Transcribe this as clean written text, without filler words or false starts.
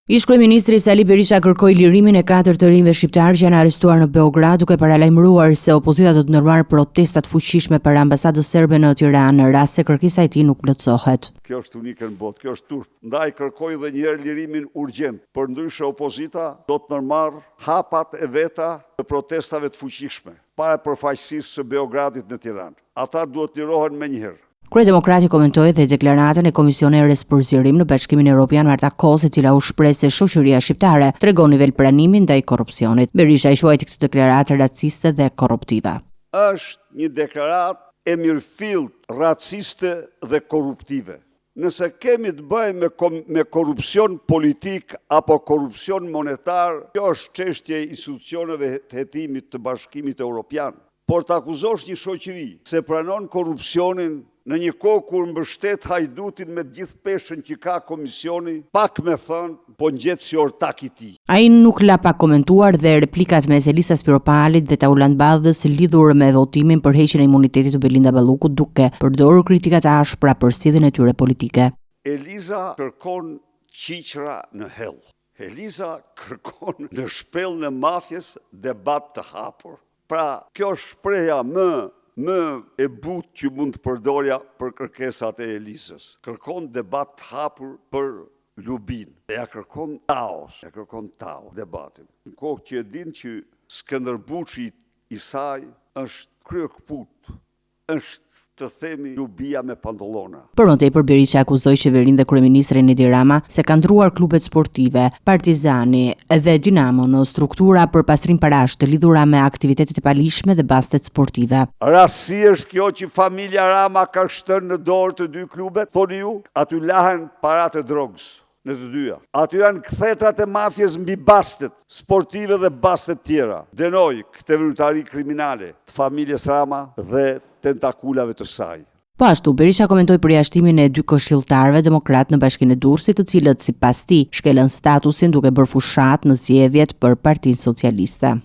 Ish-kryeministri Sali Berisha kërkoi lirimin e 4 të rinjve shqiptar që janë arrestuar në Beograd, duke paralajmëruar se opozita do të ndërmarrë protesta të fuqishme për ambasadën serbe në Tiranë në rast se kërkesa e tij nuk plotësohet. Kjo është unike në botë, kjo është turp. Ndaj kërkoj edhe një herë lirimin urgjent, përndryshe opozita do të ndërmarrë hapat e veta të protestave të fuqishme para përfaqësisë së Beogradit në Tiranë. Ata duhet lirohen menjëherë. Kryedemokrati komentoi dhe deklaratën e Komisioneres për Zgjerim në Bashkimin Evropian Marta Kos, e cila u shpreh se shoqëria shqiptare tregon nivel pranimi ndaj korrupsionit. Berisha i quajti këtë deklaratë raciste dhe korruptive. Është një deklaratë e mirëfillt, raciste dhe korruptive. Nëse kemi të bëjmë me korrupsion politik apo korrupsion monetar, kjo është çështje e institucioneve të hetimit të Bashkimit Evropian. Por të akuzosh një shoqëri se pranon korrupsionin në një kohë kur mbështet hajdutin me gjithë peshën që ka komisioni, pak me thënë, po ngjet si ortak i tij. Ai nuk la pa komentuar dhe replikat me Elisa Spiropalit dhe Tauland Badhës lidhur me votimin për heqjen e imunitetit të Belinda Ballukut, duke përdorur kritikat e ashpra për sidhjen e tyre politike. Eliza kërkon qiqra në hell. Eliza kërkon në shpellën e mafjes debat të hapur. Pra, kjo shpreha më e butë që mund të përdorja për kërkesat e Elizës. Kërkon debat të hapur për Lubin. Ja kërkon tao debatin. Në kohë që e din që Skënderbuçi i saj është kryekput, është të themi lubia me pantallona. Për më tepër, Berisha akuzoi qeverinë dhe kryeministrin Edi Rama se kanë ndruar klubet sportive, Partizani dhe Dinamo në struktura për pastrim parash të lidhura me aktivitetet e palishme dhe bastet sportive. Rasti është kjo që familja Rama ka shtënë në dorë të dy klubet, thoni ju, aty lahen parat e drogës. Në të dyja. Aty janë kthjetrat e mafjes mbi bastet sportive dhe bastet tjera. Denoj këtë vërtetari kriminale të familjes Rama dhe tentakulave të saj. Po ashtu, Berisha komentoi përjashtimin e 2 këshilltarëve demokrat në Bashkinë e Durrësit, të cilët sipas tij shkelën statusin duke bërë fushat në zgjedhjet për Partinë Socialiste.